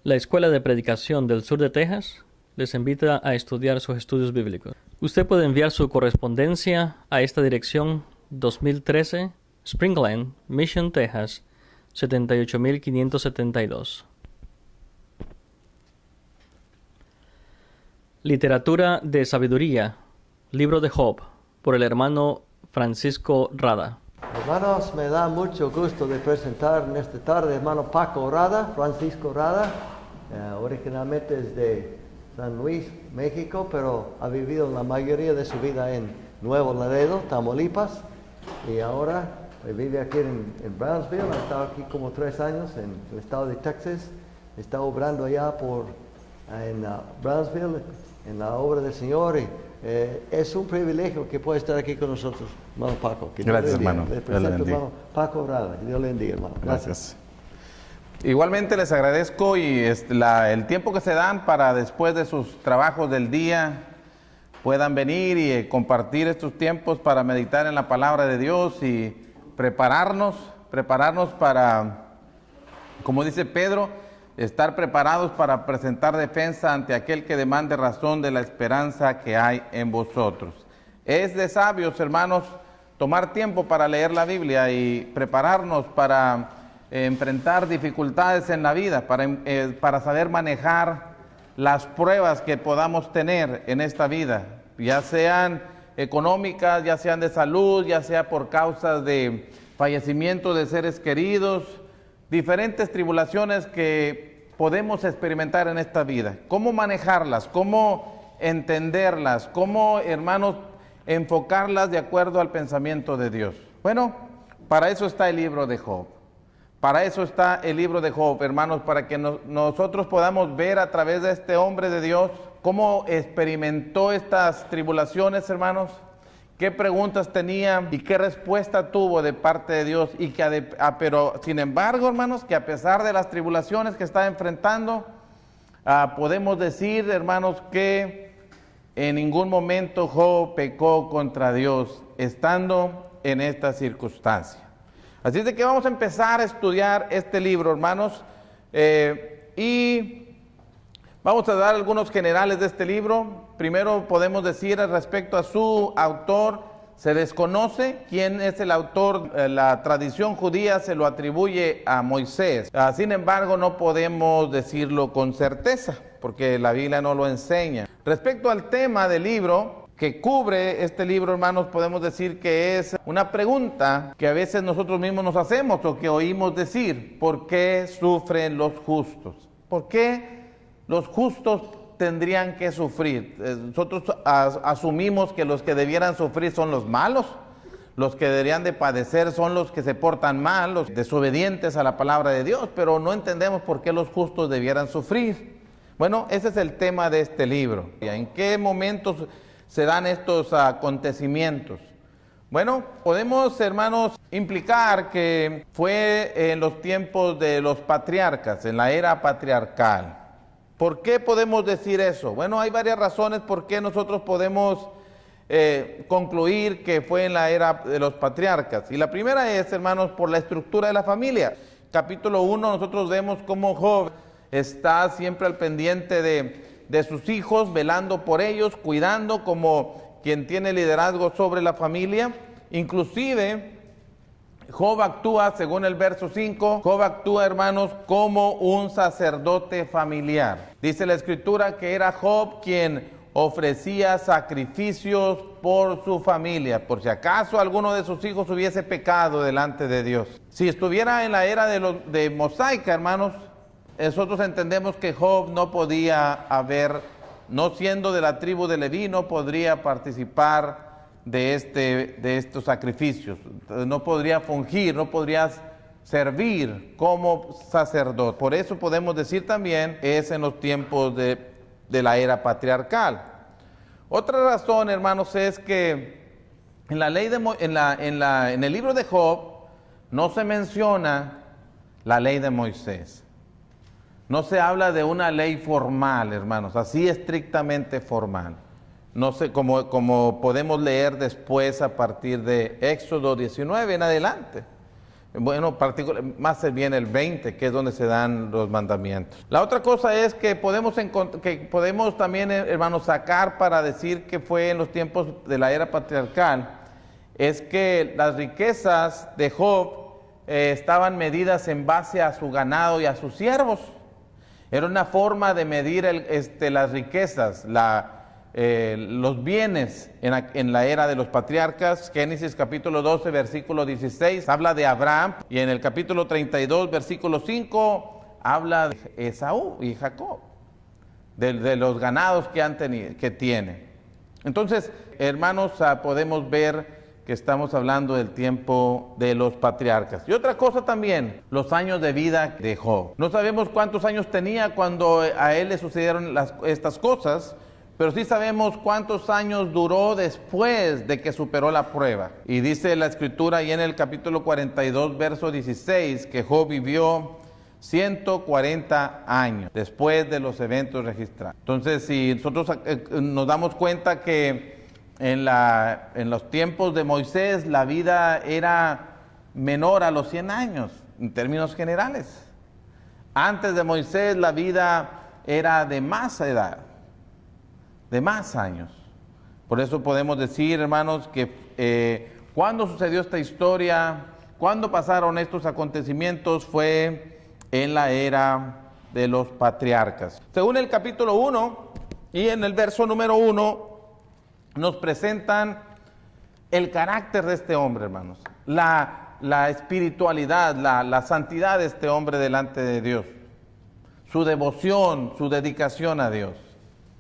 La Escuela de Predicación del Sur de Texas les invita a estudiar sus estudios bíblicos. Usted puede enviar su correspondencia a esta dirección: 2013 Springland, Mission, Texas 78572. Literatura de Sabiduría, Libro de Job, por el hermano Francisco Rada. Hermanos, me da mucho gusto de presentar en esta tarde hermano Paco Rada, Francisco Rada. Originalmente es de San Luis, México, pero ha vivido la mayoría de su vida en Nuevo Laredo, Tamaulipas, y ahora vive aquí en Brownsville. Ha estado aquí como 3 años en el estado de Texas. Está obrando allá en Brownsville, en la obra del Señor, y es un privilegio que pueda estar aquí con nosotros, hermano Paco. Gracias, hermano. Le presento, hermano Paco Rada. Que Dios le bendiga, hermano. Gracias. Igualmente les agradezco y el tiempo que se dan para después de sus trabajos del día puedan venir y compartir estos tiempos para meditar en la palabra de Dios y prepararnos para, como dice Pedro, estar preparados para presentar defensa ante aquel que demande razón de la esperanza que hay en vosotros. Es de sabios, hermanos, tomar tiempo para leer la Biblia y prepararnos para enfrentar dificultades en la vida, para saber manejar las pruebas que podamos tener en esta vida, ya sean económicas, ya sean de salud, ya sea por causas de fallecimiento de seres queridos, diferentes tribulaciones que podemos experimentar en esta vida. ¿Cómo manejarlas? ¿Cómo entenderlas? ¿Cómo, hermanos, enfocarlas de acuerdo al pensamiento de Dios? Bueno, para eso está el libro de Job. Para eso está el libro de Job, hermanos, para que nosotros podamos ver a través de este hombre de Dios cómo experimentó estas tribulaciones, hermanos, qué preguntas tenía y qué respuesta tuvo de parte de Dios, y pero sin embargo, hermanos, que a pesar de las tribulaciones que está enfrentando, podemos decir, hermanos, que en ningún momento Job pecó contra Dios estando en esta circunstancia. Así es de que vamos a empezar a estudiar este libro, hermanos, y vamos a dar algunos generales de este libro. Primero podemos decir respecto a su autor, se desconoce quién es el autor. La tradición judía se lo atribuye a Moisés. Sin embargo, no podemos decirlo con certeza, porque la Biblia no lo enseña. Respecto al tema del libro que cubre este libro, hermanos, podemos decir que es una pregunta que a veces nosotros mismos nos hacemos o que oímos decir: ¿por qué sufren los justos? ¿Por qué los justos tendrían que sufrir? Nosotros asumimos que los que debieran sufrir son los malos, los que deberían de padecer son los que se portan mal, los desobedientes a la palabra de Dios, pero no entendemos por qué los justos debieran sufrir. Bueno, ese es el tema de este libro. ¿En qué momentos se dan estos acontecimientos? Bueno, podemos, hermanos, implicar que fue en los tiempos de los patriarcas, en la era patriarcal. ¿Por qué podemos decir eso? Bueno, hay varias razones por qué nosotros podemos concluir que fue en la era de los patriarcas. Y la primera es, hermanos, por la estructura de la familia. Capítulo 1, nosotros vemos cómo Job está siempre al pendiente de sus hijos, velando por ellos, cuidando como quien tiene liderazgo sobre la familia. Inclusive Job actúa, según el verso 5, Job actúa, hermanos, como un sacerdote familiar. Dice la Escritura que era Job quien ofrecía sacrificios por su familia, por si acaso alguno de sus hijos hubiese pecado delante de Dios. Si estuviera en la era de mosaica, hermanos, nosotros entendemos que Job no podía no siendo de la tribu de Leví, no podría participar de estos sacrificios, no podría fungir, no podría servir como sacerdote. Por eso podemos decir también es en los tiempos de la era patriarcal. Otra razón, hermanos, es que en el libro de Job no se menciona la ley de Moisés. No se habla de una ley formal, hermanos, así estrictamente formal. No sé, como podemos leer después a partir de Éxodo 19 en adelante. Bueno, más bien el 20, que es donde se dan los mandamientos. La otra cosa es que podemos también, hermanos, sacar para decir que fue en los tiempos de la era patriarcal, es que las riquezas de Job estaban medidas en base a su ganado y a sus siervos. Era una forma de medir las riquezas, los bienes en la era de los patriarcas. Génesis capítulo 12, versículo 16, habla de Abraham, y en el capítulo 32, versículo 5, habla de Esaú y Jacob, de los ganados que tiene. Entonces, hermanos, podemos ver que estamos hablando del tiempo de los patriarcas. Y otra cosa también, los años de vida de Job. No sabemos cuántos años tenía cuando a él le sucedieron estas cosas, pero sí sabemos cuántos años duró después de que superó la prueba. Y dice la Escritura ahí en el capítulo 42, verso 16, que Job vivió 140 años después de los eventos registrados. Entonces, si nosotros nos damos cuenta que en los tiempos de Moisés la vida era menor a los 100 años, en términos generales. Antes de Moisés la vida era de más edad, de más años. Por eso podemos decir, hermanos, que cuando sucedió esta historia, cuando pasaron estos acontecimientos, fue en la era de los patriarcas. Según el capítulo 1 y en el verso número 1, nos presentan el carácter de este hombre, hermanos, la espiritualidad, la santidad de este hombre delante de Dios, su devoción, su dedicación a Dios,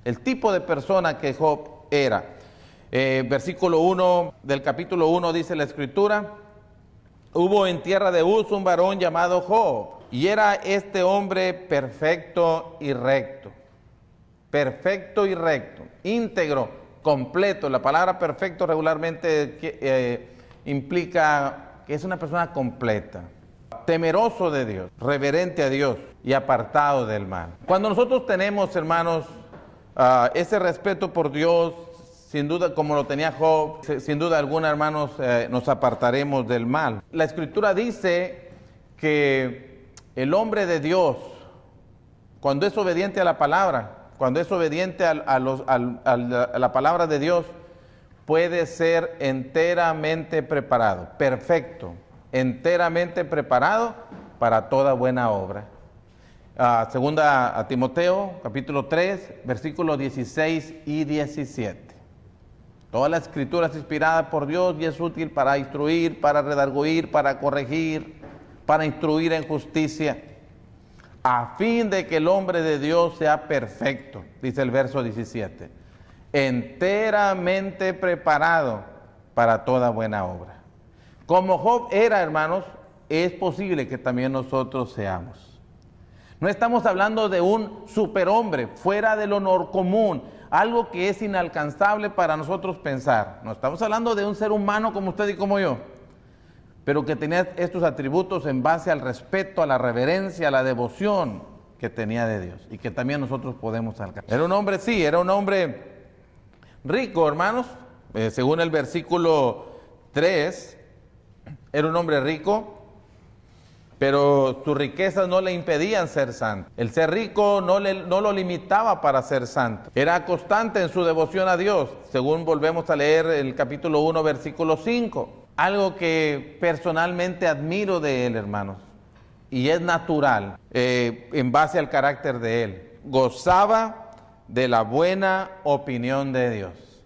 el tipo de persona que Job era. Versículo 1 del capítulo 1 dice la Escritura: hubo en tierra de Uz un varón llamado Job, y era este hombre perfecto y recto, íntegro, completo. La palabra perfecto regularmente implica que es una persona completa, temeroso de Dios, reverente a Dios y apartado del mal. Cuando nosotros tenemos, hermanos, ese respeto por Dios, sin duda, como lo tenía Job, sin duda alguna, hermanos, nos apartaremos del mal. La Escritura dice que el hombre de Dios, cuando es obediente a la palabra, cuando es obediente a la palabra de Dios, puede ser enteramente preparado, perfecto, enteramente preparado para toda buena obra. Segunda a Timoteo, capítulo 3, versículos 16 y 17. Toda la Escritura es inspirada por Dios y es útil para instruir, para redarguir, para corregir, para instruir en justicia, a fin de que el hombre de Dios sea perfecto, dice el verso 17, enteramente preparado para toda buena obra. Como Job era, hermanos, es posible que también nosotros seamos. No estamos hablando de un superhombre fuera de lo común, algo que es inalcanzable para nosotros pensar. No estamos hablando de un ser humano como usted y como yo, pero que tenía estos atributos en base al respeto, a la reverencia, a la devoción que tenía de Dios, y que también nosotros podemos alcanzar. Era un hombre, sí, era un hombre rico, hermanos. Según el versículo 3, era un hombre rico, pero sus riquezas no le impedían ser santo. El ser rico no lo limitaba para ser santo. Era constante en su devoción a Dios, según volvemos a leer el capítulo 1, versículo 5. Algo que personalmente admiro de él, hermanos, y es natural, en base al carácter de él. Gozaba de la buena opinión de Dios.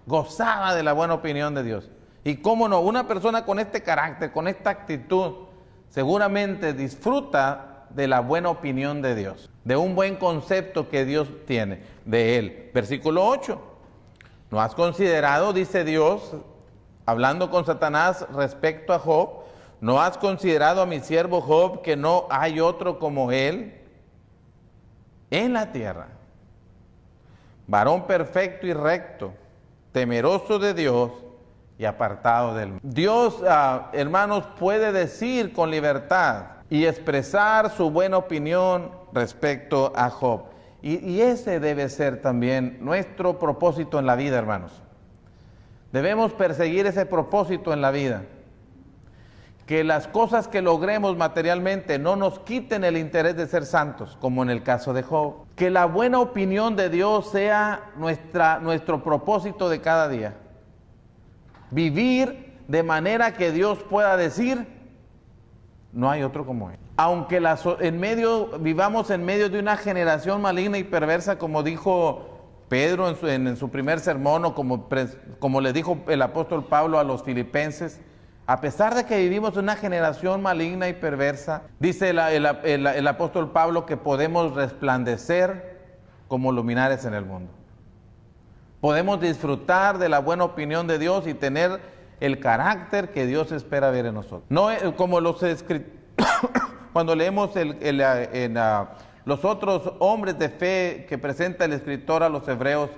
Gozaba de la buena opinión de Dios. Y cómo no, una persona con este carácter, con esta actitud, seguramente disfruta de la buena opinión de Dios, de un buen concepto que Dios tiene de él. Versículo 8. ¿No has considerado, dice Dios, hablando con Satanás respecto a Job, no has considerado a mi siervo Job, que no hay otro como él en la tierra? Varón perfecto y recto, temeroso de Dios y apartado del mal. Dios, hermanos, puede decir con libertad y expresar su buena opinión respecto a Job. Y ese debe ser también nuestro propósito en la vida, hermanos. Debemos perseguir ese propósito en la vida. que las cosas que logremos materialmente no nos quiten el interés de ser santos, como en el caso de Job. Que la buena opinión de Dios sea nuestro propósito de cada día. Vivir de manera que Dios pueda decir, no hay otro como Él. Aunque vivamos en medio de una generación maligna y perversa, como dijo Pedro en su primer sermón, o como le dijo el apóstol Pablo a los filipenses, a pesar de que vivimos en una generación maligna y perversa, dice el apóstol Pablo que podemos resplandecer como luminares en el mundo. Podemos disfrutar de la buena opinión de Dios y tener el carácter que Dios espera ver en nosotros. No como cuando leemos los otros hombres de fe que presenta el escritor a los hebreos,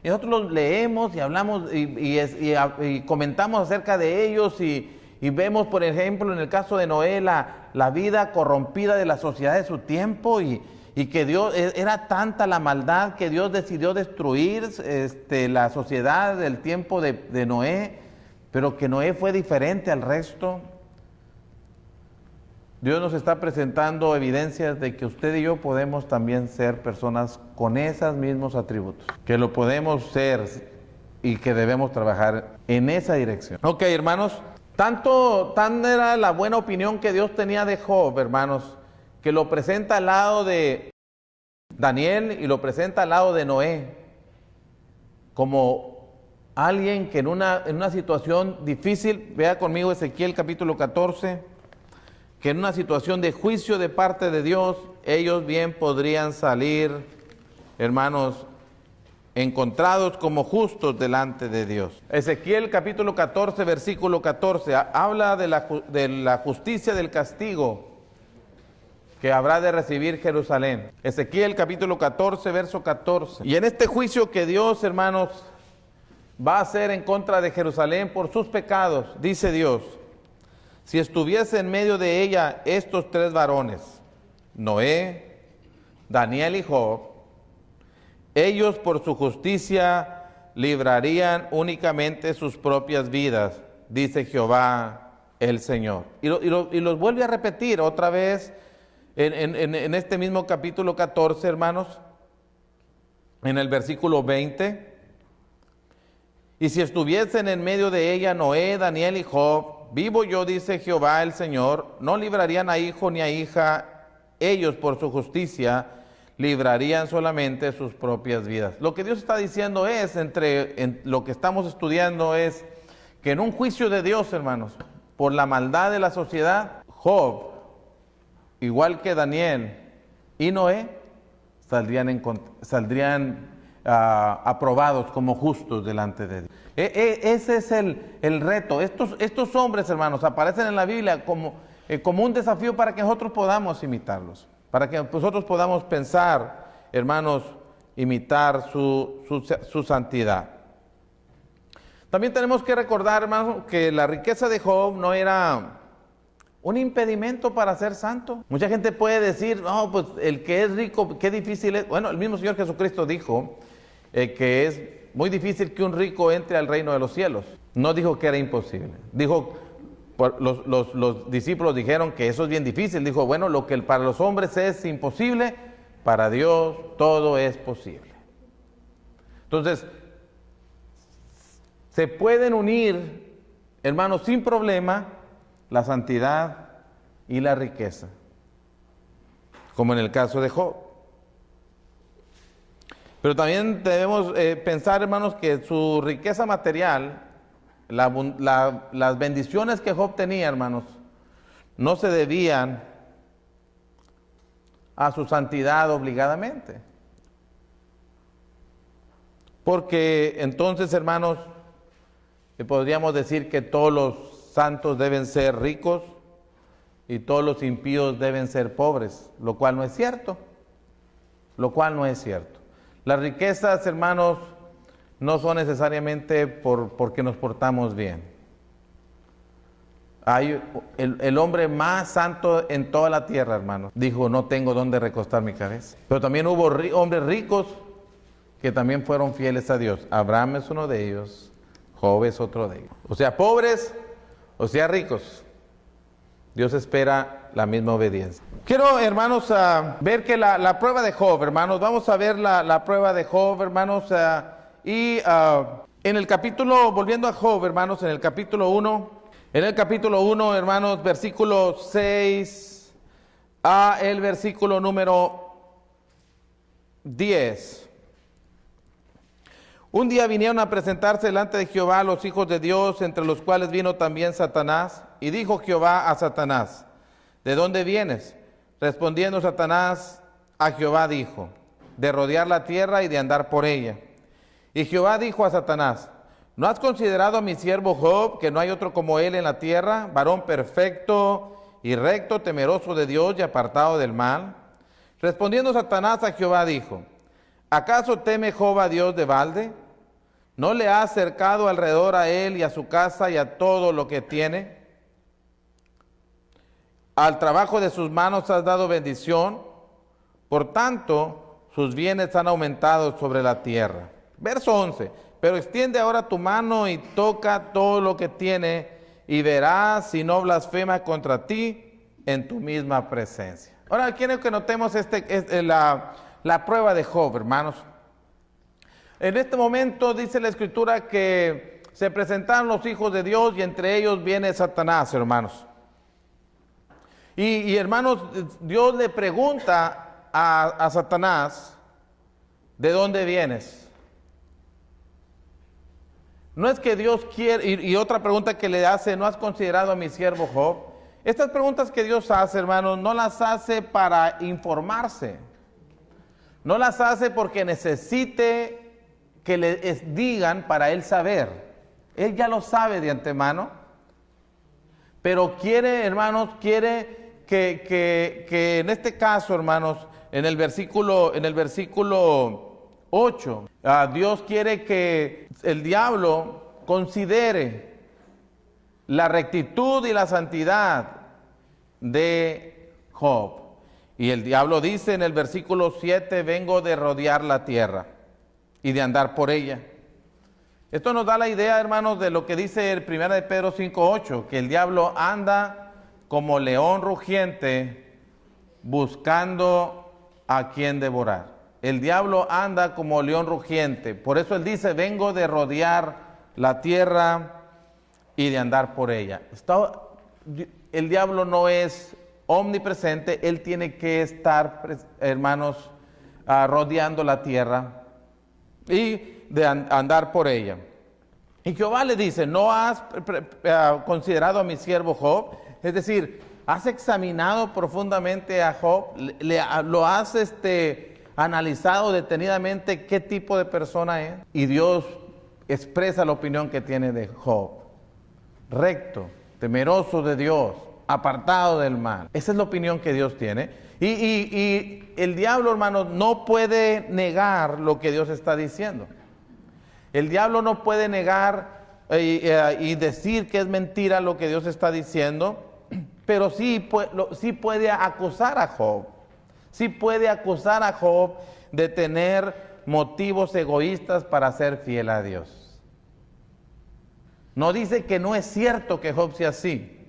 y nosotros los leemos y hablamos y comentamos acerca de ellos y vemos, por ejemplo, en el caso de Noé, la vida corrompida de la sociedad de su tiempo y que Dios, era tanta la maldad que Dios decidió destruir la sociedad del tiempo de Noé, pero que Noé fue diferente al resto. Dios nos está presentando evidencias de que usted y yo podemos también ser personas con esos mismos atributos, que lo podemos ser y que debemos trabajar en esa dirección. Ok, hermanos, tan era la buena opinión que Dios tenía de Job, hermanos, que lo presenta al lado de Daniel y lo presenta al lado de Noé, como alguien que en una situación difícil, vea conmigo Ezequiel capítulo 14, que en una situación de juicio de parte de Dios, ellos bien podrían salir, hermanos, encontrados como justos delante de Dios. Ezequiel capítulo 14, versículo 14, habla de la justicia del castigo que habrá de recibir Jerusalén. Ezequiel capítulo 14, verso 14. Y en este juicio que Dios, hermanos, va a hacer en contra de Jerusalén por sus pecados, dice Dios: si estuviese en medio de ella estos tres varones, Noé, Daniel y Job, ellos por su justicia librarían únicamente sus propias vidas, dice Jehová el Señor. Y los vuelve a repetir otra vez en este mismo capítulo 14, hermanos, en el versículo 20. Y si estuviesen en medio de ella Noé, Daniel y Job, vivo yo, dice Jehová el Señor, no librarían a hijo ni a hija, ellos por su justicia librarían solamente sus propias vidas. Lo que Dios está diciendo es, en lo que estamos estudiando es, que en un juicio de Dios, hermanos, por la maldad de la sociedad, Job, igual que Daniel y Noé, saldrían aprobados como justos delante de Dios. Ese es el reto. Estos hombres, hermanos, aparecen en la Biblia como un desafío para que nosotros podamos imitarlos, para que nosotros podamos pensar, hermanos, imitar su santidad. También tenemos que recordar, hermanos, que la riqueza de Job no era un impedimento para ser santo. Mucha gente puede decir, no, pues el que es rico, qué difícil es. Bueno, el mismo Señor Jesucristo dijo que es muy difícil que un rico entre al reino de los cielos. No dijo que era imposible. Dijo, los discípulos dijeron que eso es bien difícil. Dijo, bueno, lo que para los hombres es imposible, para Dios todo es posible. Entonces, se pueden unir, hermanos, sin problema, la santidad y la riqueza, como en el caso de Job. Pero también debemos pensar, hermanos, que su riqueza material, las bendiciones que Job tenía, hermanos, no se debían a su santidad obligadamente. Porque entonces, hermanos, podríamos decir que todos los santos deben ser ricos y todos los impíos deben ser pobres, lo cual no es cierto. Las riquezas, hermanos, no son necesariamente porque nos portamos bien. Hay el hombre más santo en toda la tierra, hermanos, dijo, no tengo dónde recostar mi cabeza. Pero también hubo hombres ricos que también fueron fieles a Dios. Abraham es uno de ellos, Job es otro de ellos. O sea, pobres, o sea, ricos. Dios espera la misma obediencia. Quiero, hermanos, ver que la prueba de Job, hermanos, vamos a ver la prueba de Job, hermanos, en el capítulo, volviendo a Job, hermanos, en el capítulo 1, hermanos, versículo 6 a el versículo número 10. Un día vinieron a presentarse delante de Jehová los hijos de Dios, entre los cuales vino también Satanás. Y dijo Jehová a Satanás: ¿de dónde vienes? Respondiendo Satanás a Jehová dijo: de rodear la tierra y de andar por ella. Y Jehová dijo a Satanás: ¿no has considerado a mi siervo Job, que no hay otro como él en la tierra, varón perfecto y recto, temeroso de Dios y apartado del mal? Respondiendo Satanás a Jehová dijo: ¿acaso teme Job a Dios de balde? ¿No le has cercado alrededor a él y a su casa y a todo lo que tiene? Al trabajo de sus manos has dado bendición, por tanto sus bienes han aumentado sobre la tierra. Verso 11, pero extiende ahora tu mano y toca todo lo que tiene, y verás si no blasfema contra ti en tu misma presencia. Ahora quiero que notemos la prueba de Job, hermanos. En este momento dice la Escritura que se presentaron los hijos de Dios y entre ellos viene Satanás, hermanos. Y hermanos, Dios le pregunta a Satanás: ¿de dónde vienes? No es que Dios quiere, y otra pregunta que le hace: ¿no has considerado a mi siervo Job? Estas preguntas que Dios hace, hermanos, no las hace para informarse. No las hace porque necesite que le digan para él saber. Él ya lo sabe de antemano. Pero quiere, hermanos, quiere que en este caso, hermanos, en el versículo 8, Dios quiere que el diablo considere la rectitud y la santidad de Job. Y el diablo dice en el versículo 7: vengo de rodear la tierra y de andar por ella. Esto nos da la idea, hermanos, de lo que dice el 1 de Pedro 5:8, que el diablo anda como león rugiente buscando a quien devorar. El diablo anda como león rugiente. Por eso él dice: vengo de rodear la tierra y de andar por ella. El diablo no es omnipresente, él tiene que estar, hermanos, rodeando la tierra y de andar por ella. Y Jehová le dice: ¿no has considerado a mi siervo Job? Es decir, ¿has examinado profundamente a Job? ¿Lo has analizado detenidamente qué tipo de persona es? Y Dios expresa la opinión que tiene de Job: recto, temeroso de Dios, apartado del mal. Esa es la opinión que Dios tiene. Y el diablo, hermanos, no puede negar lo que Dios está diciendo. El diablo no puede negar y decir que es mentira lo que Dios está diciendo, pero sí puede acusar a Job. Sí puede acusar a Job de tener motivos egoístas para ser fiel a Dios. No dice que no es cierto que Job sea así,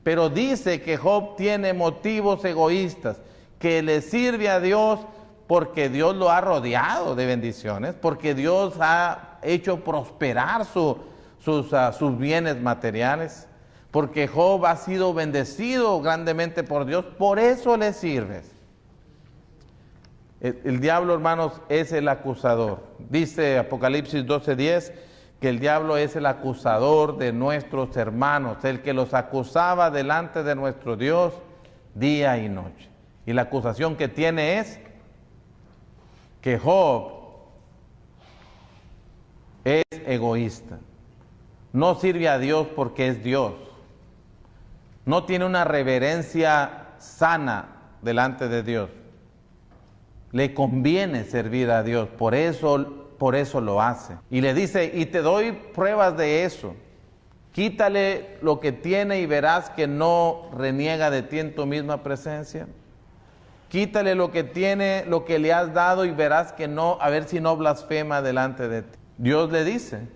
pero dice que Job tiene motivos egoístas, que le sirve a Dios porque Dios lo ha rodeado de bendiciones, porque Dios ha hecho prosperar sus bienes materiales, porque Job ha sido bendecido grandemente por Dios, por eso le sirves. El diablo, hermanos, es el acusador. Dice Apocalipsis 12:10 que el diablo es el acusador de nuestros hermanos, el que los acusaba delante de nuestro Dios día y noche. Y la acusación que tiene es que Job es egoísta, no sirve a Dios porque es Dios, no tiene una reverencia sana delante de Dios, le conviene servir a Dios, por eso lo hace. Y le dice: y te doy pruebas de eso, quítale lo que tiene y verás que no reniega de ti en tu misma presencia. Quítale lo que tiene, lo que le has dado, y verás que no, a ver si no blasfema delante de ti. Dios le dice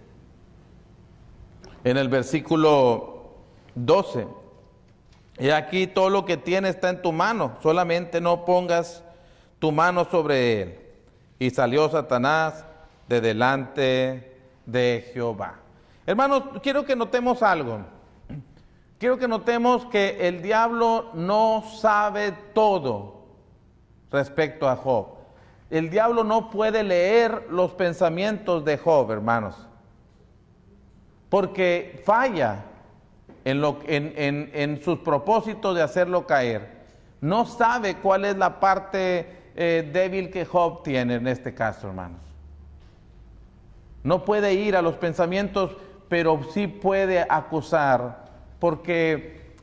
en el versículo 12: He aquí todo lo que tiene está en tu mano, solamente no pongas tu mano sobre él. Y salió Satanás de delante de Jehová. Hermanos, quiero que notemos algo. Quiero que notemos que el diablo no sabe todo respecto a Job. El diablo no puede leer los pensamientos de Job, hermanos, porque falla en sus propósitos de hacerlo caer. No sabe cuál es la parte débil que Job tiene en este caso, hermanos. No puede ir a los pensamientos, pero sí puede acusar, porque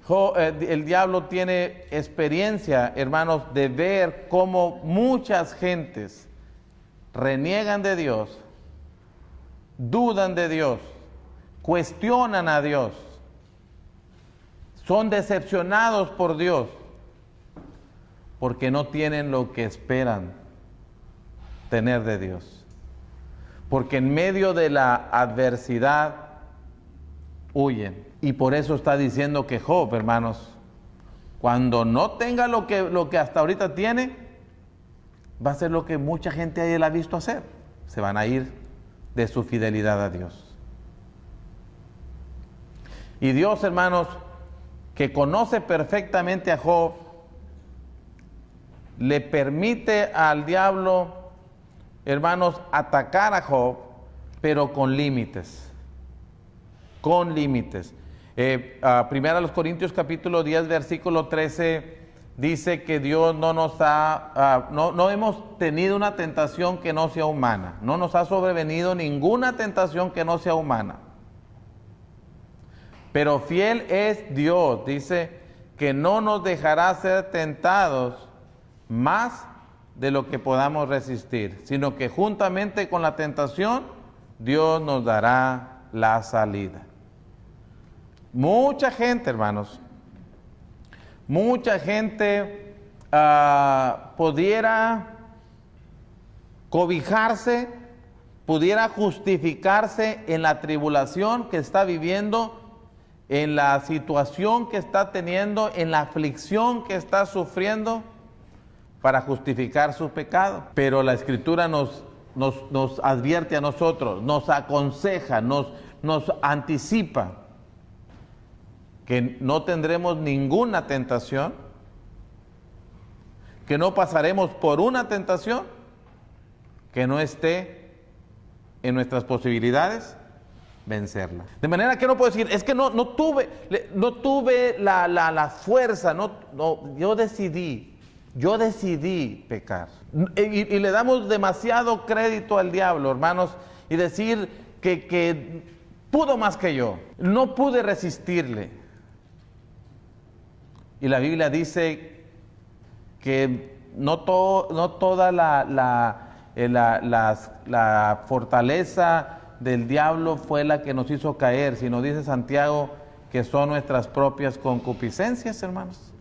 el diablo tiene experiencia, hermanos, de ver cómo muchas gentes reniegan de Dios, dudan de Dios, cuestionan a Dios, son decepcionados por Dios, porque no tienen lo que esperan tener de Dios. Porque en medio de la adversidad huyen. Y por eso está diciendo que Job, hermanos, cuando no tenga lo que hasta ahorita tiene, va a ser lo que mucha gente ahí la ha visto hacer. Se van a ir de su fidelidad a Dios. Y Dios, hermanos, que conoce perfectamente a Job, le permite al diablo, hermanos, atacar a Job, pero con límites. Con límites. Primera a los Corintios capítulo 10, versículo 13, dice que Dios no hemos tenido una tentación que no sea humana. No nos ha sobrevenido ninguna tentación que no sea humana. Pero fiel es Dios, dice, que no nos dejará ser tentados más de lo que podamos resistir, sino que juntamente con la tentación, Dios nos dará la salida. Mucha gente, hermanos, mucha gente pudiera cobijarse, pudiera justificarse en la tribulación que está viviendo, en la situación que está teniendo, en la aflicción que está sufriendo, para justificar su pecado. Pero la Escritura nos advierte a nosotros, nos aconseja, nos anticipa que no tendremos ninguna tentación, que no pasaremos por una tentación que no esté en nuestras posibilidades vencerla. De manera que no puedo decir, es que no tuve la fuerza, yo decidí pecar. Y le damos demasiado crédito al diablo, hermanos, y decir que pudo más que yo, no pude resistirle. Y la Biblia dice que no toda la fortaleza del diablo fue la que nos hizo caer, sino dice Santiago que son nuestras propias concupiscencias, hermanos.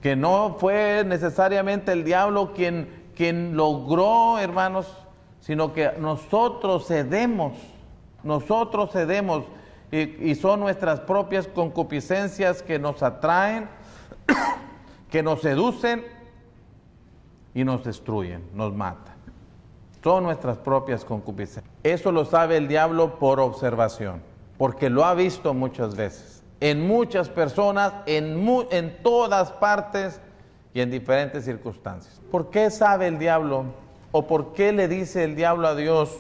Que no fue necesariamente el diablo quien logró, hermanos, sino que nosotros cedemos y son nuestras propias concupiscencias que nos atraen, que nos seducen y nos destruyen, nos matan. Son nuestras propias concupiscencias. Eso lo sabe el diablo por observación, porque lo ha visto muchas veces, en muchas personas, en todas partes y en diferentes circunstancias. ¿Por qué sabe el diablo? ¿O por qué le dice el diablo a Dios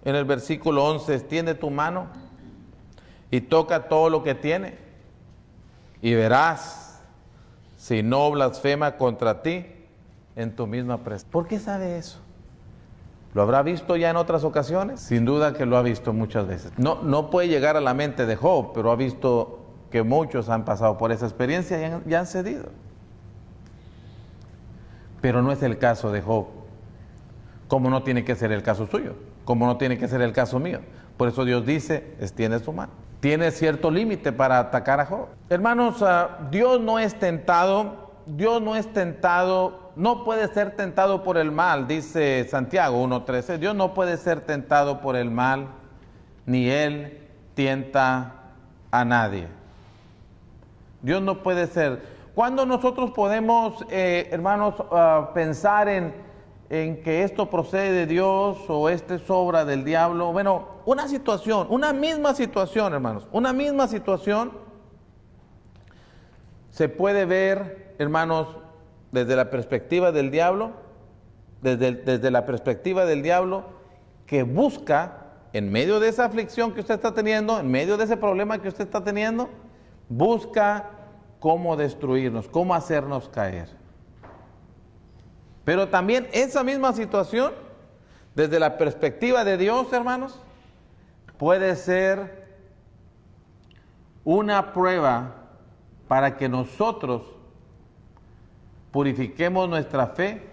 en el versículo 11, extiende tu mano y toca todo lo que tiene y verás si no blasfema contra ti en tu misma presencia? ¿Por qué sabe eso? ¿Lo habrá visto ya en otras ocasiones? Sin duda que lo ha visto muchas veces. No puede llegar a la mente de Job, pero ha visto que muchos han pasado por esa experiencia y han cedido. Pero no es el caso de Job, como no tiene que ser el caso suyo, como no tiene que ser el caso mío. Por eso Dios dice, extiende su mano. Tiene cierto límite para atacar a Job. Hermanos, Dios no es tentado, no puede ser tentado por el mal, dice Santiago 1:13. Dios no puede ser tentado por el mal, ni Él tienta a nadie. Dios no puede ser. ¿Cuándo nosotros podemos, hermanos, pensar en que esto procede de Dios o esto es obra del diablo? Bueno, una situación, una misma situación, hermanos, una misma situación se puede ver, hermanos, desde la perspectiva del diablo, desde la perspectiva del diablo, que busca, en medio de esa aflicción que usted está teniendo, en medio de ese problema que usted está teniendo, busca cómo destruirnos, cómo hacernos caer. Pero también esa misma situación, desde la perspectiva de Dios, hermanos, puede ser una prueba para que nosotros purifiquemos nuestra fe,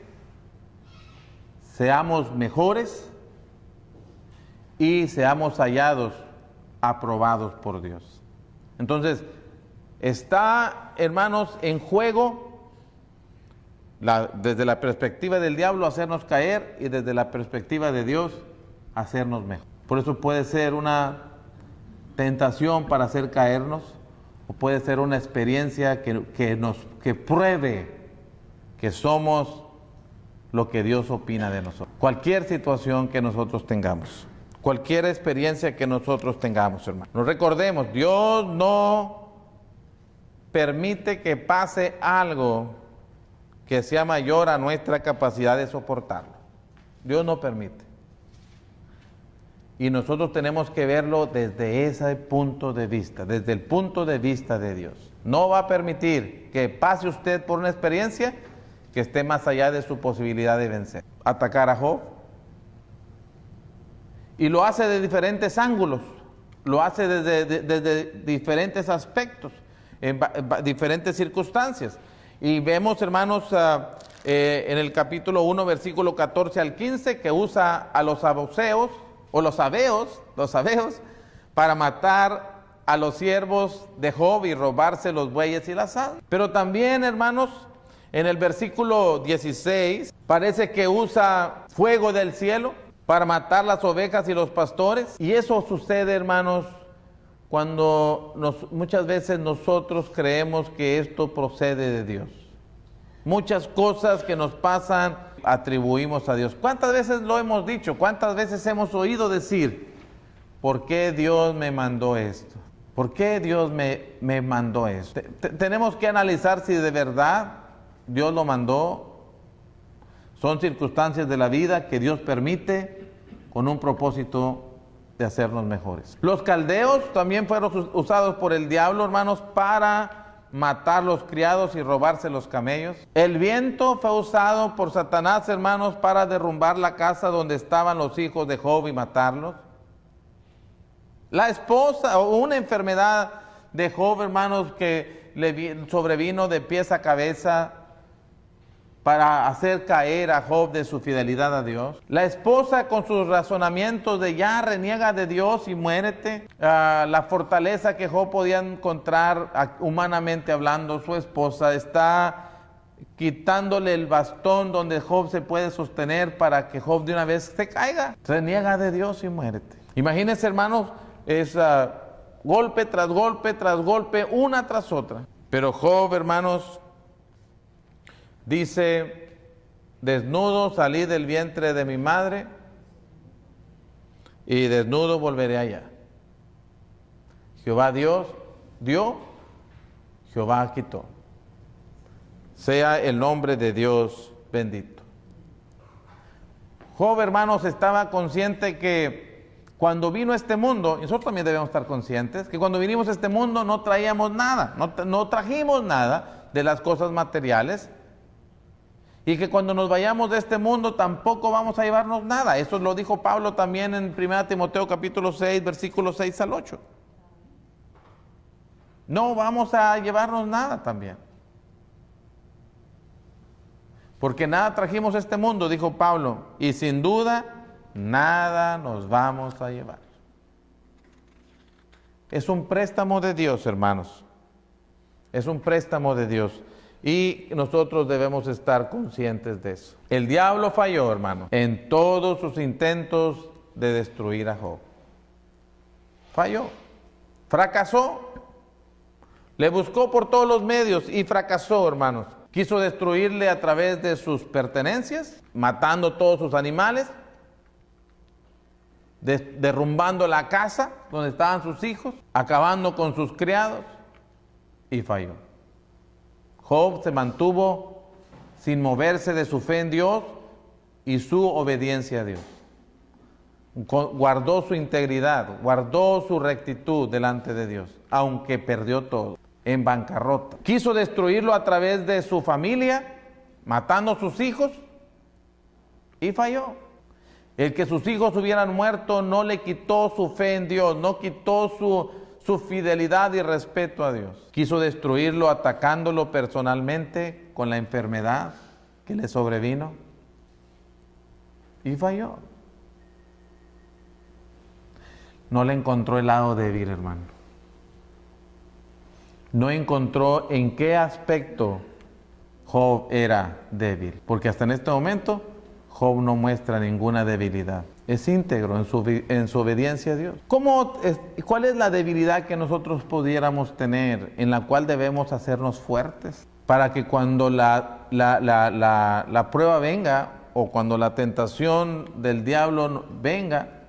seamos mejores y seamos hallados, aprobados por Dios. Entonces, está, hermanos, en juego desde la perspectiva del diablo hacernos caer y desde la perspectiva de Dios hacernos mejor. Por eso puede ser una tentación para hacer caernos, o puede ser una experiencia que pruebe que somos lo que Dios opina de nosotros. Cualquier situación que nosotros tengamos, cualquier experiencia que nosotros tengamos, hermano. Nos recordemos, Dios no permite que pase algo que sea mayor a nuestra capacidad de soportarlo. Dios no permite. Y nosotros tenemos que verlo desde ese punto de vista, desde el punto de vista de Dios. No va a permitir que pase usted por una experiencia que esté más allá de su posibilidad de vencer. Atacar a Job. Y lo hace de diferentes ángulos, lo hace desde diferentes aspectos, en diferentes circunstancias. Y vemos, hermanos, en el capítulo 1, versículo 14 al 15, que usa a los abeos, para matar a los siervos de Job y robarse los bueyes y las asnas. Pero también, hermanos, en el versículo 16, parece que usa fuego del cielo para matar las ovejas y los pastores. Y eso sucede, hermanos, cuando muchas veces nosotros creemos que esto procede de Dios. Muchas cosas que nos pasan atribuimos a Dios. ¿Cuántas veces lo hemos dicho? ¿Cuántas veces hemos oído decir, ¿por qué Dios me mandó esto? ¿Por qué Dios me mandó esto? Tenemos que analizar si de verdad Dios lo mandó. Son circunstancias de la vida que Dios permite con un propósito de hacernos mejores. Los caldeos también fueron usados por el diablo, hermanos, para matar los criados y robarse los camellos. El viento fue usado por Satanás, hermanos, para derrumbar la casa donde estaban los hijos de Job y matarlos. La esposa, o una enfermedad de Job, hermanos, que le sobrevino de pies a cabeza para hacer caer a Job de su fidelidad a Dios. La esposa, con sus razonamientos de ya reniega de Dios y muérete. La fortaleza que Job podía encontrar humanamente hablando, su esposa está quitándole el bastón donde Job se puede sostener para que Job de una vez se caiga. Reniega de Dios y muérete. Imagínense, hermanos, es golpe tras golpe tras golpe, una tras otra. Pero Job, hermanos, dice, desnudo salí del vientre de mi madre y desnudo volveré allá. Jehová Dios dio, Jehová quitó. Sea el nombre de Dios bendito. Job, hermanos, estaba consciente que cuando vino a este mundo, y nosotros también debemos estar conscientes, que cuando vinimos a este mundo no traíamos nada, no trajimos nada de las cosas materiales, y que cuando nos vayamos de este mundo tampoco vamos a llevarnos nada. Eso lo dijo Pablo también en 1 Timoteo capítulo 6, versículos 6 al 8. No vamos a llevarnos nada también. Porque nada trajimos a este mundo, dijo Pablo, y sin duda nada nos vamos a llevar. Es un préstamo de Dios, hermanos. Es un préstamo de Dios. Y nosotros debemos estar conscientes de eso. El diablo falló, hermano, en todos sus intentos de destruir a Job. Falló, fracasó. Le buscó por todos los medios y fracasó, hermanos. Quiso destruirle a través de sus pertenencias, matando todos sus animales, derrumbando la casa donde estaban sus hijos, acabando con sus criados, y falló. Job se mantuvo sin moverse de su fe en Dios y su obediencia a Dios. Guardó su integridad, guardó su rectitud delante de Dios, aunque perdió todo, en bancarrota. Quiso destruirlo a través de su familia, matando a sus hijos, y falló. El que sus hijos hubieran muerto no le quitó su fe en Dios, no quitó su fidelidad y respeto a Dios. Quiso destruirlo atacándolo personalmente con la enfermedad que le sobrevino, y falló. No le encontró el lado débil, hermano. No encontró en qué aspecto Job era débil, porque hasta en este momento Job no muestra ninguna debilidad. Es íntegro en su obediencia a Dios. ¿Cuál es la debilidad que nosotros pudiéramos tener, en la cual debemos hacernos fuertes? Para que cuando la prueba venga, o cuando la tentación del diablo venga,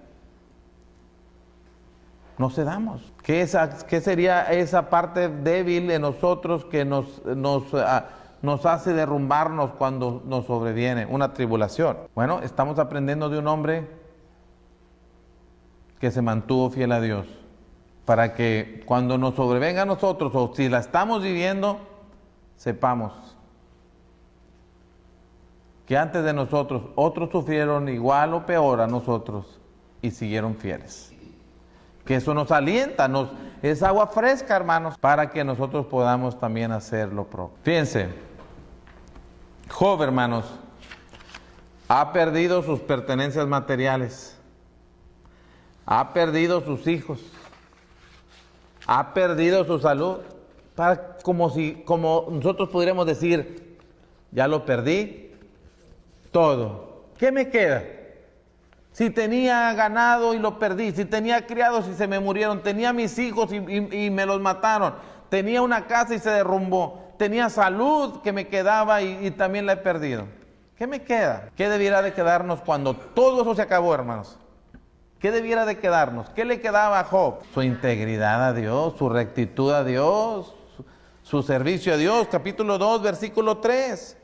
no cedamos. ¿Qué sería esa parte débil en nosotros que nos hace derrumbarnos cuando nos sobreviene una tribulación? Bueno, estamos aprendiendo de un hombre que se mantuvo fiel a Dios, para que cuando nos sobrevenga a nosotros, o si la estamos viviendo, sepamos que antes de nosotros otros sufrieron igual o peor a nosotros y siguieron fieles. Que eso nos alienta, es agua fresca, hermanos, para que nosotros podamos también hacer lo propio. Fíjense, Job, hermanos, ha perdido sus pertenencias materiales, ha perdido sus hijos, ha perdido su salud, como nosotros podríamos decir, ya lo perdí todo. ¿Qué me queda? Si tenía ganado y lo perdí, si tenía criados y se me murieron, tenía mis hijos y me los mataron, tenía una casa y se derrumbó, tenía salud que me quedaba y también la he perdido. ¿Qué me queda? ¿Qué debiera de quedarnos cuando todo eso se acabó, hermanos? ¿Qué debiera de quedarnos? ¿Qué le quedaba a Job? Su integridad a Dios, su rectitud a Dios, su servicio a Dios. Capítulo 2, versículo 3.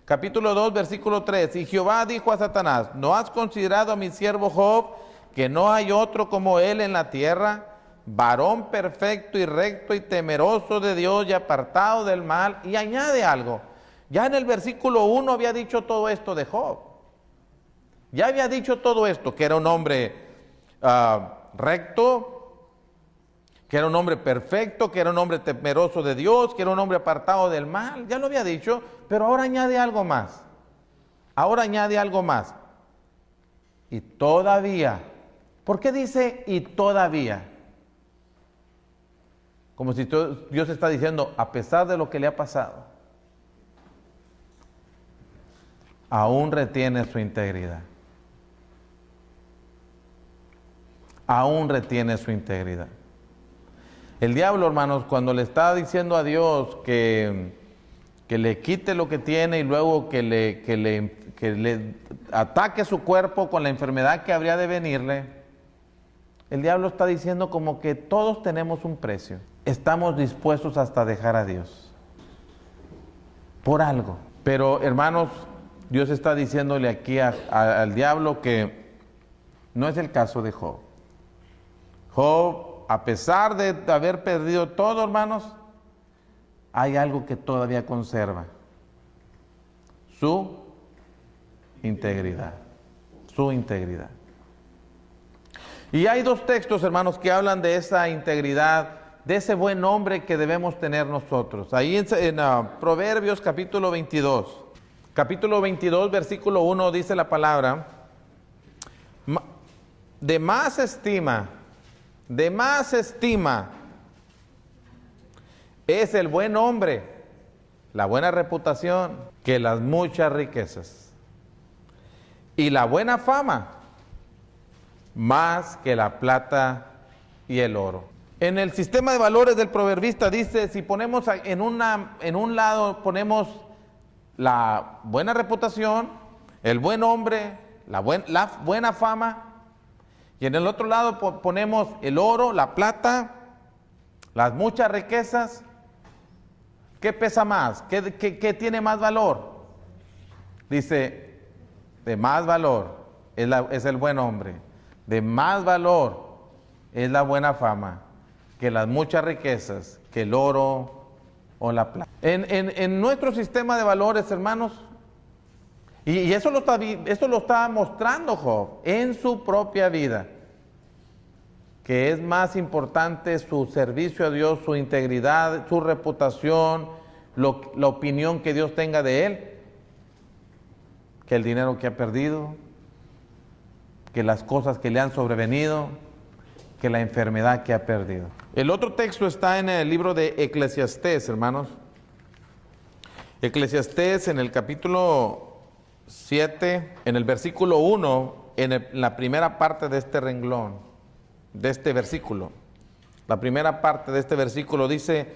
Capítulo 2, versículo 3. Y Jehová dijo a Satanás: ¿no has considerado a mi siervo Job, que no hay otro como él en la tierra, varón perfecto y recto y temeroso de Dios y apartado del mal? Y añade algo. Ya en el versículo 1 había dicho todo esto de Job. Ya había dicho todo esto, que era un hombre recto, que era un hombre perfecto, que era un hombre temeroso de Dios, que era un hombre apartado del mal. Ya lo había dicho, pero ahora añade algo más. Ahora añade algo más. Y todavía. ¿Por qué dice y todavía? Como si Dios está diciendo, a pesar de lo que le ha pasado, aún retiene su integridad. Aún retiene su integridad. El diablo, hermanos, cuando le está diciendo a Dios que le quite lo que tiene y luego que le ataque su cuerpo con la enfermedad que habría de venirle, el diablo está diciendo como que todos tenemos un precio. Estamos dispuestos hasta dejar a Dios por algo. Pero, hermanos, Dios está diciéndole aquí al diablo que no es el caso de Job. Job, a pesar de haber perdido todo, hermanos, hay algo que todavía conserva: su integridad. Su integridad. Y hay dos textos, hermanos, que hablan de esa integridad, de ese buen hombre que debemos tener nosotros. Ahí en Proverbios capítulo 22. Capítulo 22, versículo 1 dice la palabra: de más estima es el buen hombre, la buena reputación, que las muchas riquezas, y la buena fama más que la plata y el oro. En el sistema de valores del proverbista dice, si ponemos en un lado ponemos la buena reputación, el buen hombre, la buena fama, y en el otro lado ponemos el oro, la plata, las muchas riquezas. ¿Qué pesa más? ¿Qué tiene más valor? Dice, de más valor es el buen hombre, de más valor es la buena fama, que las muchas riquezas, que el oro o la plata. En nuestro sistema de valores, hermanos, y eso lo está mostrando Job en su propia vida, que es más importante su servicio a Dios, su integridad, su reputación, la opinión que Dios tenga de él, que el dinero que ha perdido, que las cosas que le han sobrevenido, que la enfermedad que ha perdido. El otro texto está en el libro de Eclesiastés, hermanos. Eclesiastés en el capítulo 7, en el versículo 1, en la primera parte de este renglón, de este versículo. La primera parte de este versículo dice,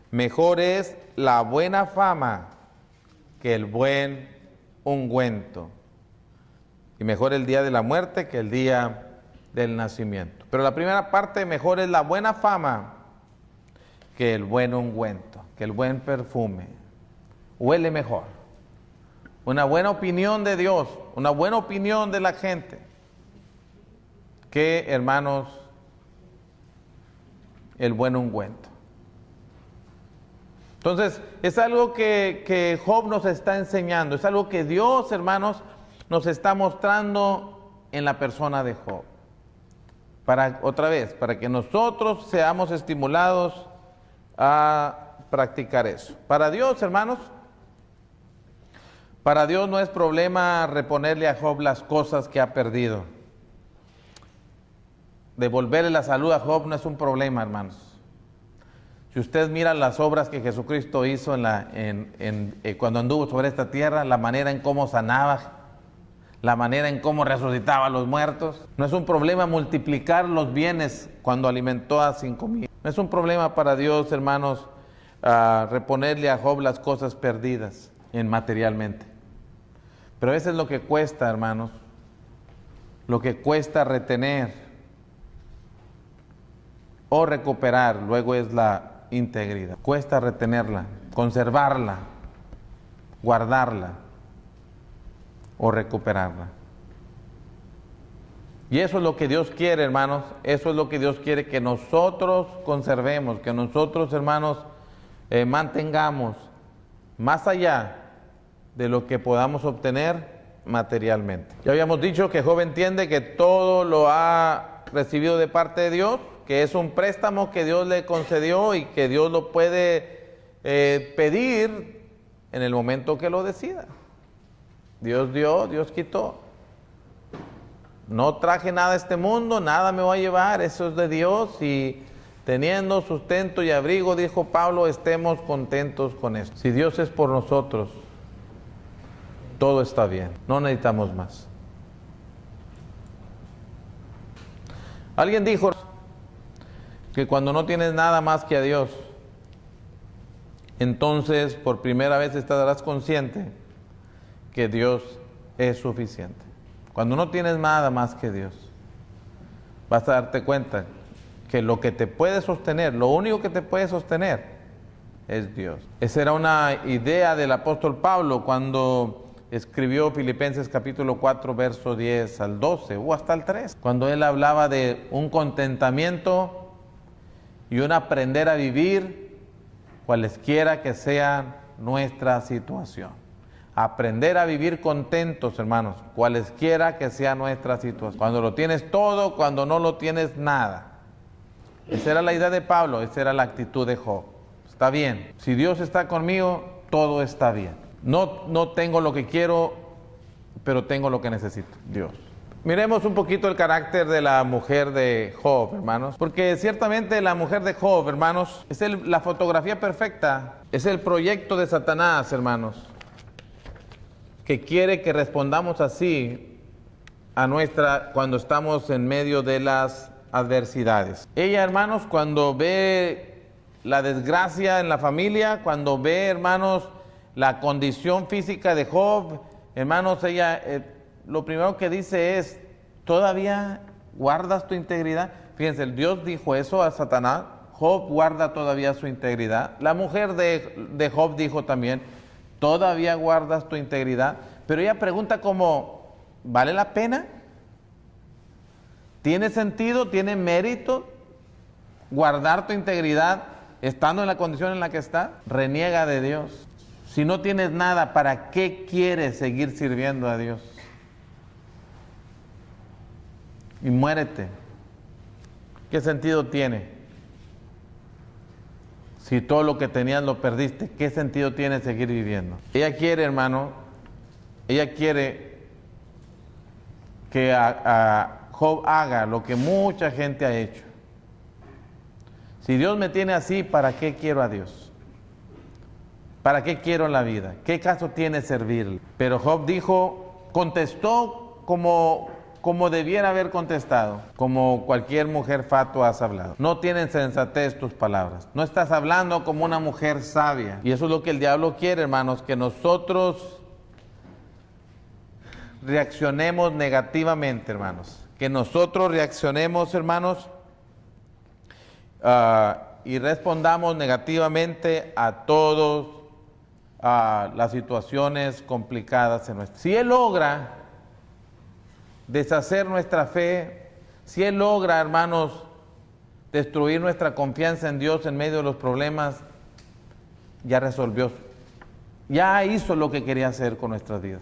mejor es la buena fama que el buen ungüento, y mejor el día de la muerte que el día del nacimiento. Pero la primera parte, mejor es la buena fama que el buen ungüento, que el buen perfume. Huele mejor. Una buena opinión de Dios, una buena opinión de la gente, que, hermanos, el buen ungüento. Entonces, es algo que Job nos está enseñando, es algo que Dios, hermanos, nos está mostrando en la persona de Job. Para que nosotros seamos estimulados a practicar eso. Para Dios, hermanos, para Dios no es problema reponerle a Job las cosas que ha perdido. Devolverle la salud a Job no es un problema, hermanos. Si usted mira las obras que Jesucristo hizo cuando anduvo sobre esta tierra, la manera en cómo sanaba, la manera en cómo resucitaba a los muertos, no es un problema multiplicar los bienes cuando alimentó a 5,000. No es un problema para Dios, hermanos, reponerle a Job las cosas perdidas materialmente. Pero eso es lo que cuesta, hermanos, lo que cuesta retener o recuperar, luego es la integridad. Cuesta retenerla, conservarla, guardarla o recuperarla. Y eso es lo que Dios quiere, hermanos, eso es lo que Dios quiere que nosotros conservemos, que nosotros, hermanos, mantengamos más allá de lo que podamos obtener materialmente. Ya habíamos dicho que Job entiende que todo lo ha recibido de parte de Dios, que es un préstamo que Dios le concedió y que Dios lo puede pedir en el momento que lo decida. Dios dio, Dios quitó. No traje nada a este mundo, nada me voy a llevar, eso es de Dios, y teniendo sustento y abrigo, dijo Pablo, estemos contentos con esto. Si Dios es por nosotros, todo está bien, no necesitamos más. Alguien dijo que cuando no tienes nada más que a Dios, entonces por primera vez estarás consciente que Dios es suficiente. Cuando no tienes nada más que Dios, vas a darte cuenta que lo que te puede sostener, lo único que te puede sostener es Dios. Esa era una idea del apóstol Pablo cuando escribió Filipenses capítulo 4, verso 10 al 12 o hasta el 3, cuando él hablaba de un contentamiento y un aprender a vivir cualesquiera que sea nuestra situación. Aprender a vivir contentos, hermanos, cualesquiera que sea nuestra situación. Cuando lo tienes todo, cuando no lo tienes nada. Esa era la idea de Pablo, esa era la actitud de Job. Está bien, si Dios está conmigo, todo está bien. No tengo lo que quiero, pero tengo lo que necesito, Dios. Miremos un poquito el carácter de la mujer de Job, hermanos, porque ciertamente la mujer de Job, hermanos, es la fotografía perfecta, es el proyecto de Satanás, hermanos, que quiere que respondamos así cuando estamos en medio de las adversidades. Ella, hermanos, cuando ve la desgracia en la familia, cuando ve, hermanos, la condición física de Job, hermanos, ella lo primero que dice es: ¿todavía guardas tu integridad? Fíjense, Dios dijo eso a Satanás: Job guarda todavía su integridad. La mujer de Job dijo también: ¿todavía guardas tu integridad? Pero ella pregunta como: ¿vale la pena? ¿Tiene sentido, tiene mérito guardar tu integridad estando en la condición en la que está? Reniega de Dios. Si no tienes nada, ¿para qué quieres seguir sirviendo a Dios? Y muérete. ¿Qué sentido tiene? Si todo lo que tenías lo perdiste, ¿qué sentido tiene seguir viviendo? Ella quiere, hermano, ella quiere que a Job haga lo que mucha gente ha hecho. Si Dios me tiene así, ¿para qué quiero a Dios? ¿Para qué quiero la vida? ¿Qué caso tiene servirle? Pero Job contestó como debiera haber contestado, como cualquier mujer fatua has hablado. No tienen sensatez tus palabras. No estás hablando como una mujer sabia. Y eso es lo que el diablo quiere, hermanos, que nosotros reaccionemos negativamente, hermanos. Que nosotros reaccionemos, hermanos, y respondamos negativamente a todas las situaciones complicadas en nuestra vida. Si Él logra deshacer nuestra fe, si Él logra, hermanos, destruir nuestra confianza en Dios en medio de los problemas, ya resolvió, ya hizo lo que quería hacer con nuestras vidas.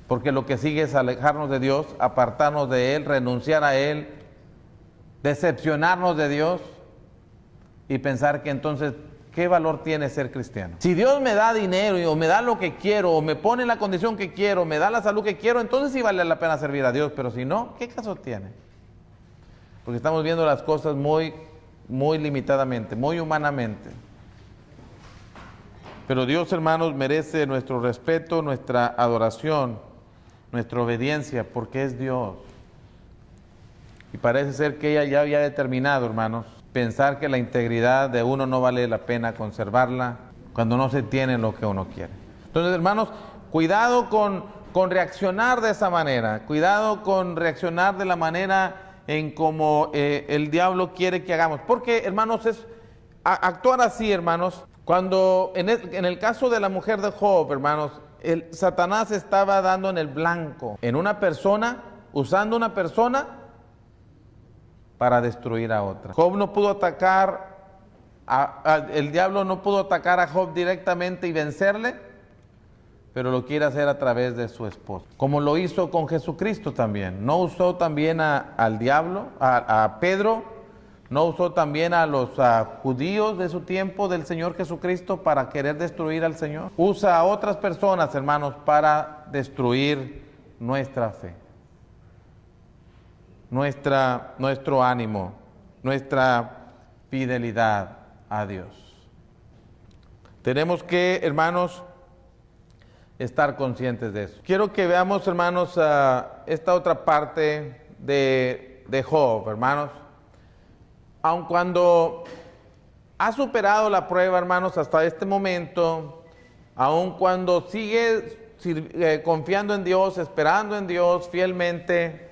Porque lo que sigue es alejarnos de Dios, apartarnos de Él, renunciar a Él, decepcionarnos de Dios y pensar que entonces, ¿qué valor tiene ser cristiano? Si Dios me da dinero o me da lo que quiero, o me pone en la condición que quiero, me da la salud que quiero, entonces sí vale la pena servir a Dios. Pero si no, ¿qué caso tiene? Porque estamos viendo las cosas muy limitadamente, muy humanamente. Pero Dios, hermanos, merece nuestro respeto, nuestra adoración, nuestra obediencia, porque es Dios. Y parece ser que ella ya había determinado, hermanos, pensar que la integridad de uno no vale la pena conservarla cuando no se tiene lo que uno quiere. Entonces, hermanos, cuidado con reaccionar de esa manera, cuidado con reaccionar de la manera en como el diablo quiere que hagamos. Porque, hermanos, es actuar así, hermanos. Cuando en el caso de la mujer de Job, hermanos, Satanás estaba dando en el blanco, en una persona, usando una persona para destruir a otra. Job no pudo atacar, el diablo no pudo atacar a Job directamente y vencerle, pero lo quiere hacer a través de su esposa. Como lo hizo con Jesucristo también. No usó también al diablo, a Pedro, no usó también a los judíos de su tiempo del Señor Jesucristo para querer destruir al Señor. Usa a otras personas, hermanos, para destruir nuestra fe, nuestro ánimo, nuestra fidelidad a Dios. Tenemos que, hermanos, estar conscientes de eso. Quiero que veamos, hermanos, esta otra parte de Job, hermanos. Aun cuando ha superado la prueba, hermanos, hasta este momento, aun cuando sigue confiando en Dios, esperando en Dios fielmente,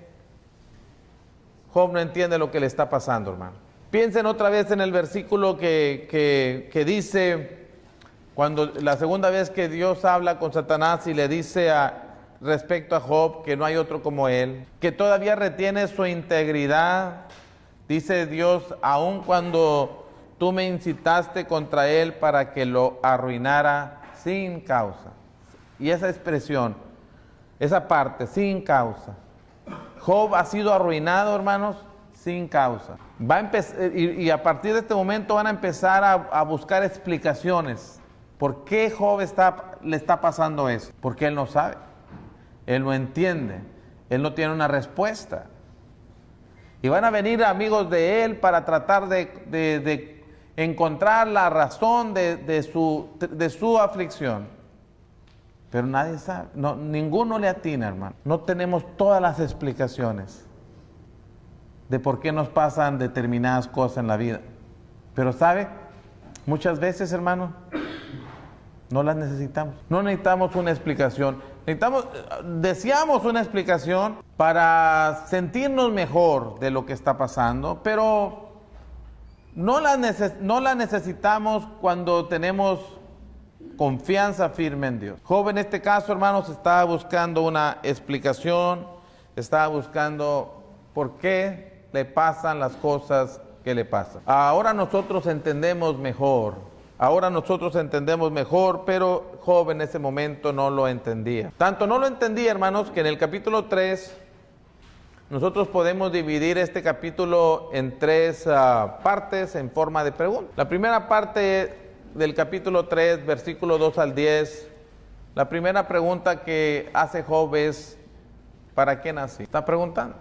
Job no entiende lo que le está pasando, hermano. Piensen otra vez en el versículo que dice, cuando la segunda vez que Dios habla con Satanás y le dice respecto a Job que no hay otro como él, que todavía retiene su integridad. Dice Dios: aun cuando tú me incitaste contra él para que lo arruinara sin causa. Y esa expresión, esa parte, sin causa. Job ha sido arruinado, hermanos, sin causa. Va a empezar, y a partir de este momento van a empezar a buscar explicaciones. ¿Por qué Job le está pasando eso? Porque él no sabe, él no entiende, él no tiene una respuesta. Y van a venir amigos de él para tratar de encontrar la razón de su aflicción. Pero nadie sabe, ninguno le atina, hermano. No tenemos todas las explicaciones. de por qué nos pasan determinadas cosas en la vida. Pero ¿sabe? Muchas veces, hermano, no las necesitamos. No necesitamos una explicación. Deseamos una explicación para sentirnos mejor de lo que está pasando, pero no la necesitamos cuando tenemos confianza firme en Dios. Job, en este caso, hermanos, estaba buscando una explicación, estaba buscando por qué le pasan las cosas que le pasan. Ahora nosotros entendemos mejor, pero Job en ese momento no lo entendía. Tanto no lo entendía, hermanos, que en el capítulo 3, nosotros podemos dividir este capítulo en tres partes en forma de pregunta. La primera parte del capítulo 3, versículo 2 al 10, la primera pregunta que hace Job es: ¿para qué nací? Está preguntando,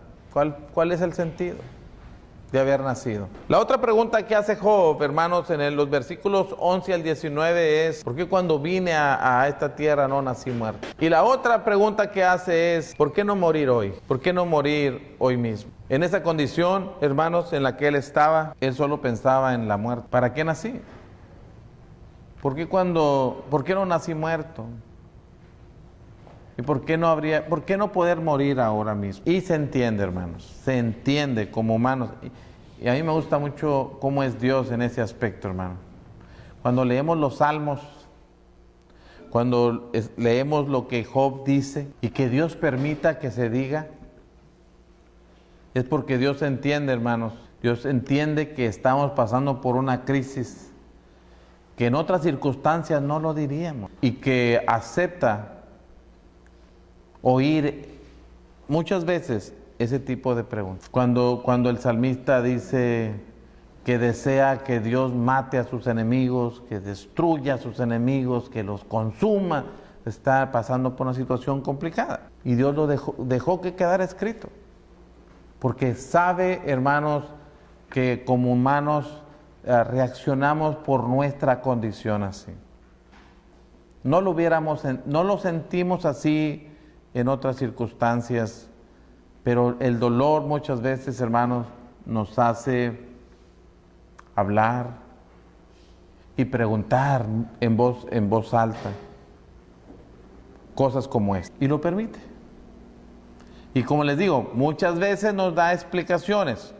¿cuál es el sentido de haber nacido? La otra pregunta que hace Job, hermanos, en los versículos 11 al 19 es: ¿por qué cuando vine a esta tierra no nací muerto? Y la otra pregunta que hace es: ¿por qué no morir hoy? ¿Por qué no morir hoy mismo? En esa condición, hermanos, en la que él estaba, él solo pensaba en la muerte. ¿Para qué nací? ¿Por qué no nací muerto? ¿Y por qué no poder morir ahora mismo? Y se entiende, hermanos, se entiende como humanos. Y a mí me gusta mucho cómo es Dios en ese aspecto, hermano. Cuando leemos los salmos, cuando leemos lo que Job dice y que Dios permita que se diga, es porque Dios entiende, hermanos. Dios entiende que estamos pasando por una crisis que en otras circunstancias no lo diríamos, y que acepta oír muchas veces ese tipo de preguntas. Cuando el salmista dice que desea que Dios mate a sus enemigos, que destruya a sus enemigos, que los consuma, está pasando por una situación complicada. Y Dios lo dejó que quedara escrito. Porque sabe, hermanos, que como humanos reaccionamos por nuestra condición así. No lo sentimos así en otras circunstancias, pero el dolor muchas veces, hermanos, nos hace hablar y preguntar en voz alta cosas como esta, y lo permite. Y como les digo, muchas veces nos da explicaciones,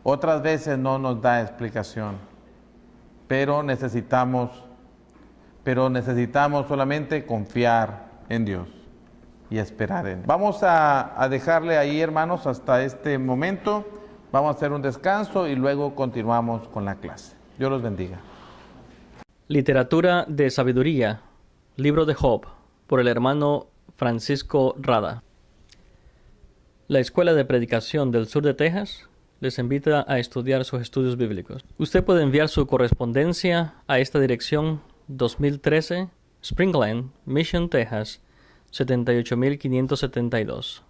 otras veces no nos da explicación, pero necesitamos solamente confiar en Dios y esperar en Él. Vamos a dejarle ahí, hermanos, hasta este momento. Vamos a hacer un descanso y luego continuamos con la clase. Dios los bendiga. Literatura de Sabiduría, Libro de Job, por el hermano Francisco Rada. La Escuela de Predicación del Sur de Texas les invita a estudiar sus estudios bíblicos. Usted puede enviar su correspondencia a esta dirección: 2013 Springland, Mission, Texas 78572.